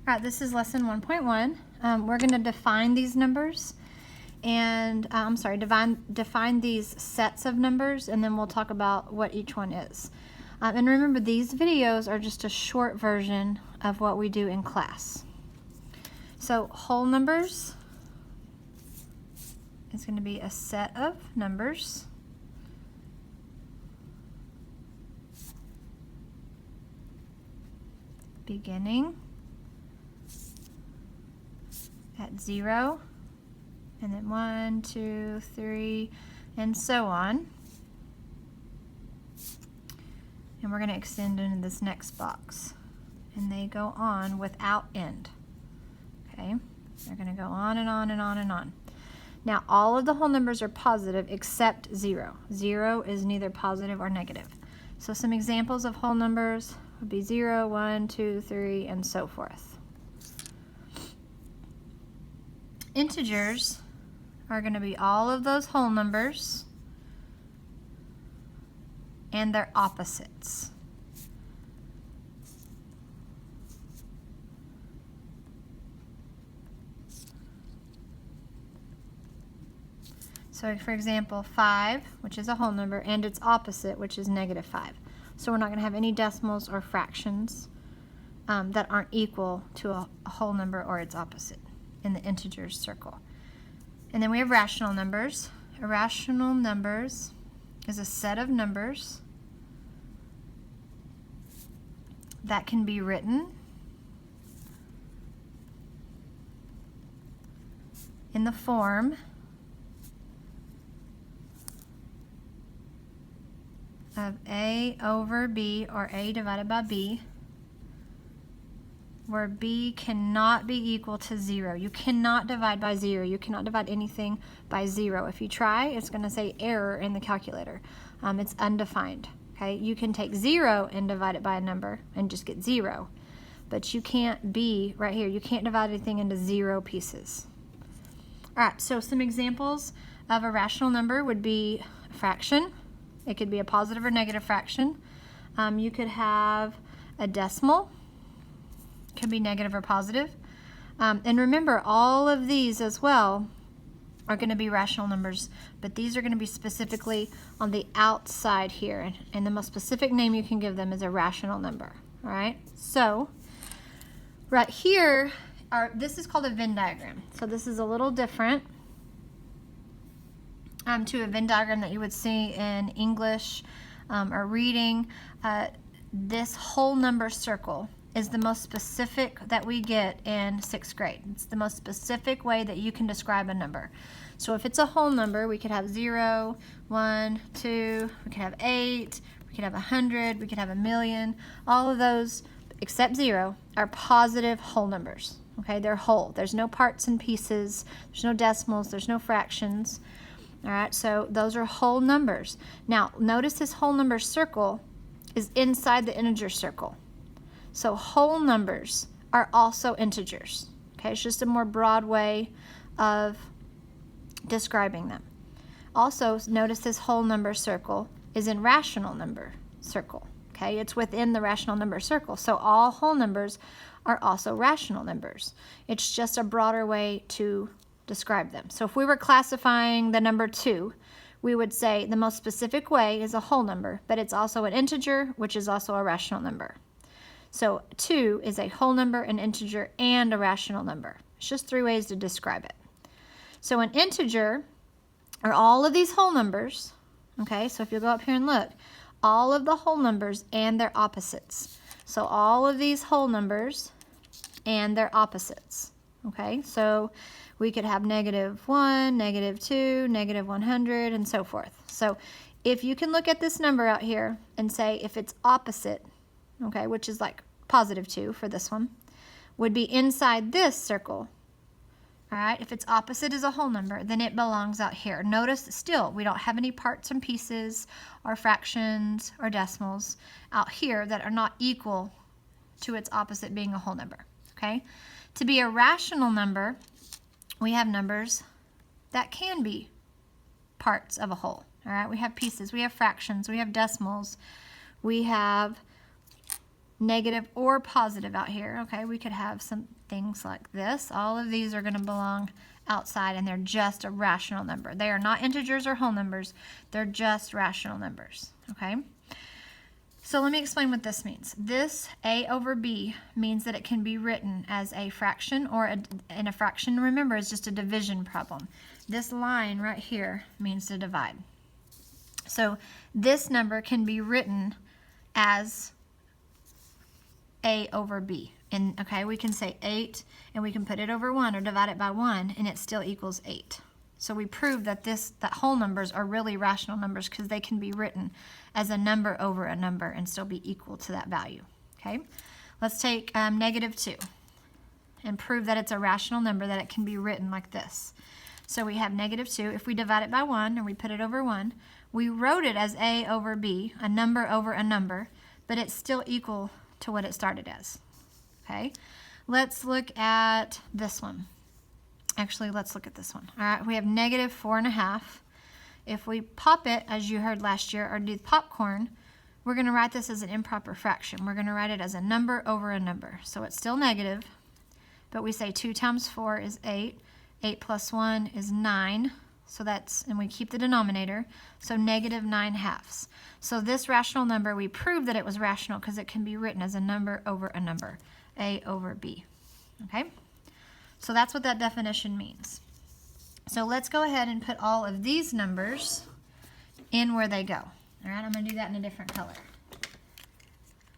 All right, this is lesson 1.1. We're going to define these numbers and, define these sets of numbers, and then we'll talk about what each one is. And remember, these videos are just a short version of what we do in class. So whole numbers is going to be a set of numbers beginning at 0, and then 1, 2, 3, and so on. And we're going to extend into this next box. And they go on without end. Okay? They're going to go on and on and on and on. Now, all of the whole numbers are positive except 0. 0 is neither positive or negative. So some examples of whole numbers would be 0, 1, 2, 3, and so forth. Integers are going to be all of those whole numbers and their opposites. So for example, 5, which is a whole number, and its opposite, which is negative 5. So we're not going to have any decimals or fractions that aren't equal to a whole number or its opposite in the integers circle. And then we have rational numbers. Irrational numbers is a set of numbers that can be written in the form of A over B, or A divided by B, where B cannot be equal to 0. You cannot divide by 0. You cannot divide anything by 0. If you try, it's going to say error in the calculator. It's undefined. Okay, you can take 0 and divide it by a number and just get 0. But you can't be right here. You can't divide anything into 0 pieces. All right, so some examples of a rational number would be a fraction. It could be a positive or negative fraction. You could have a decimal. Could be negative or positive. And remember, all of these as well are going to be rational numbers, but these are going to be specifically on the outside here, and the most specific name you can give them is a rational number. All right, so right here, this is called a Venn diagram. So this is a little different to a Venn diagram that you would see in English or reading. This whole number circle is the most specific that we get in 6th grade. It's the most specific way that you can describe a number. So if it's a whole number, we could have 0, 1, 2, we could have 8, we could have 100, we could have 1,000,000. All of those, except 0, are positive whole numbers. Okay, they're whole. There's no parts and pieces, there's no decimals, there's no fractions. All right, so those are whole numbers. Now, notice this whole number circle is inside the integer circle. So whole numbers are also integers. Okay, it's just a more broad way of describing them. Also, notice this whole number circle is in rational number circle. Okay, it's within the rational number circle. So all whole numbers are also rational numbers. It's just a broader way to describe them. So if we were classifying the number 2, we would say the most specific way is a whole number, but it's also an integer, which is also a rational number. So 2 is a whole number, an integer, and a rational number. It's just 3 ways to describe it. So an integer are all of these whole numbers. Okay, so if you go up here and look, all of the whole numbers and their opposites. So all of these whole numbers and their opposites. Okay, so we could have -1, -2, -100, and so forth. So if you can look at this number out here and say if it's opposite, okay, which is like +2 for this one, would be inside this circle. All right, if its opposite is a whole number, then it belongs out here. Notice still, we don't have any parts and pieces or fractions or decimals out here that are not equal to its opposite being a whole number. Okay, to be a rational number, we have numbers that can be parts of a whole. All right, we have pieces, we have fractions, we have decimals, we have negative or positive out here. Okay, we could have some things like this. All of these are going to belong outside, and they're just a rational number. They are not integers or whole numbers. They're just rational numbers. Okay, so let me explain what this means. This a over b means that it can be written as a fraction, or in a fraction, remember, is just a division problem. This line right here means to divide. So this number can be written as a over b. And okay, we can say 8 and we can put it over 1 or divide it by 1 and it still equals 8. So we prove that that whole numbers are really rational numbers because they can be written as a number over a number and still be equal to that value. Okay, let's take -2 and prove that it's a rational number, that it can be written like this. So we have -2. If we divide it by 1 or we put it over 1, we wrote it as a over b, a number over a number, but it's still equal to what it started as. Okay, let's look at this one. Actually, let's look at this one. All right, we have -4.5. If we pop it, as you heard last year, or do popcorn, we're going to write this as an improper fraction. We're going to write it as a number over a number. So it's still negative, but we say 2 times 4 is 8. 8 plus 1 is 9. So that's, and we keep the denominator, so -9/2. So this rational number, we proved that it was rational because it can be written as a number over a number, a over b. Okay, so that's what that definition means. So let's go ahead and put all of these numbers in where they go. All right, I'm going to do that in a different color.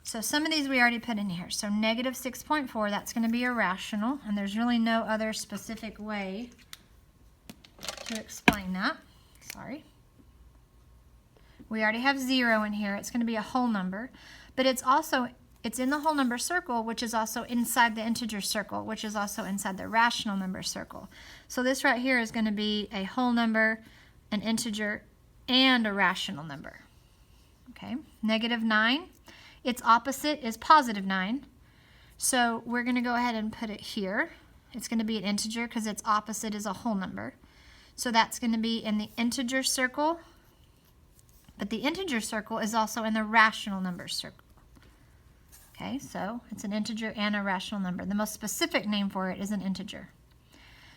So some of these we already put in here. So -6.4, that's going to be irrational, and there's really no other specific way to explain that. Sorry. We already have 0 in here. It's going to be a whole number, but it's in the whole number circle, which is also inside the integer circle, which is also inside the rational number circle. So this right here is going to be a whole number, an integer, and a rational number. Okay, -9. Its opposite is +9. So we're going to go ahead and put it here. It's going to be an integer because its opposite is a whole number. So that's going to be in the integer circle, but the integer circle is also in the rational number circle. Okay, so it's an integer and a rational number. The most specific name for it is an integer.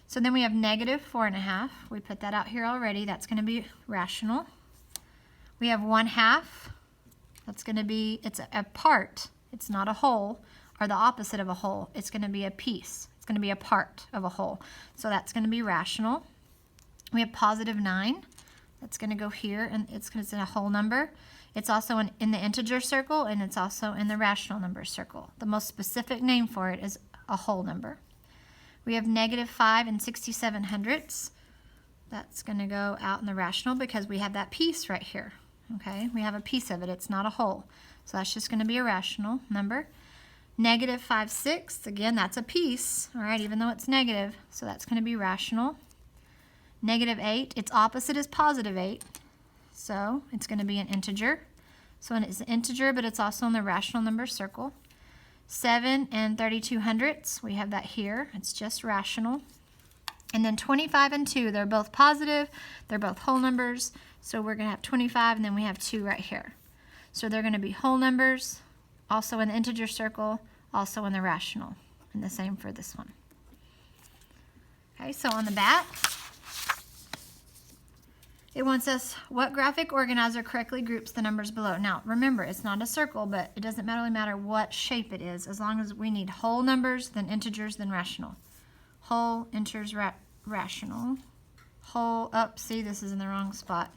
So then we have -4.5. We put that out here already. That's going to be rational. We have 1/2. That's going to be, it's a part. It's not a whole, or the opposite of a whole. It's going to be a piece. It's going to be a part of a whole. So that's going to be rational. We have +9. That's going to go here, and it's a whole number. It's also in the integer circle, and it's also in the rational number circle. The most specific name for it is a whole number. We have -5 and 67/100. That's going to go out in the rational because we have that piece right here. Okay, we have a piece of it. It's not a whole. So that's just going to be a rational number. -5/6, again, that's a piece, all right, even though it's negative. So that's going to be rational. -8, its opposite is +8. So it's going to be an integer. So it's an integer, but it's also in the rational number circle. 7 and 32/100, we have that here. It's just rational. And then 25 and 2, they're both positive. They're both whole numbers. So we're going to have 25, and then we have 2 right here. So they're going to be whole numbers, also in the integer circle, also in the rational. And the same for this one. Okay, so on the back, it wants us, what graphic organizer correctly groups the numbers below? Now, remember, it's not a circle, but it doesn't really matter what shape it is, as long as we need whole numbers, then integers, then rational. Whole, integers, rational. Whole, see, this is in the wrong spot.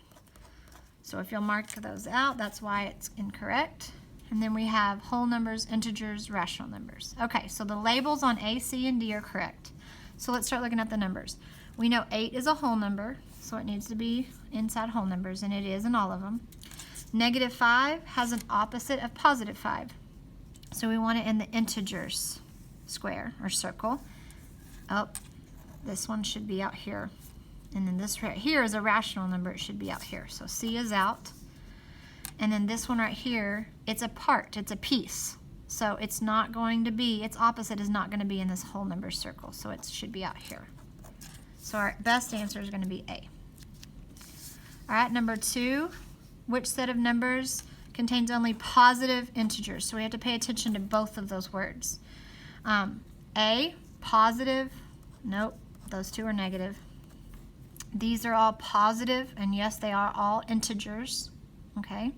So if you'll mark those out, that's why it's incorrect. And then we have whole numbers, integers, rational numbers. Okay, so the labels on A, C, and D are correct. So let's start looking at the numbers. We know 8 is a whole number, so it needs to be inside whole numbers, and it is in all of them. -5 has an opposite of +5. So we want it in the integers square or circle. Oh, this one should be out here. And then this right here is a rational number. It should be out here. So C is out. And then this one right here, it's a part. It's a piece. So it's not going to be, its opposite is not going to be in this whole number circle. So it should be out here. So our best answer is going to be A. All right, number 2, which set of numbers contains only positive integers. So we have to pay attention to both of those words. A, positive. Nope, those two are negative. These are all positive, and yes, they are all integers. Okay.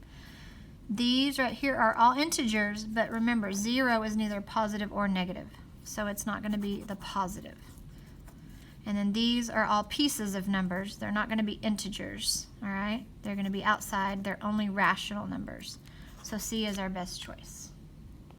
These right here are all integers, but remember, 0 is neither positive or negative, so it's not going to be the positive. And then these are all pieces of numbers. They're not going to be integers, all right? They're going to be outside. They're only rational numbers. So C is our best choice.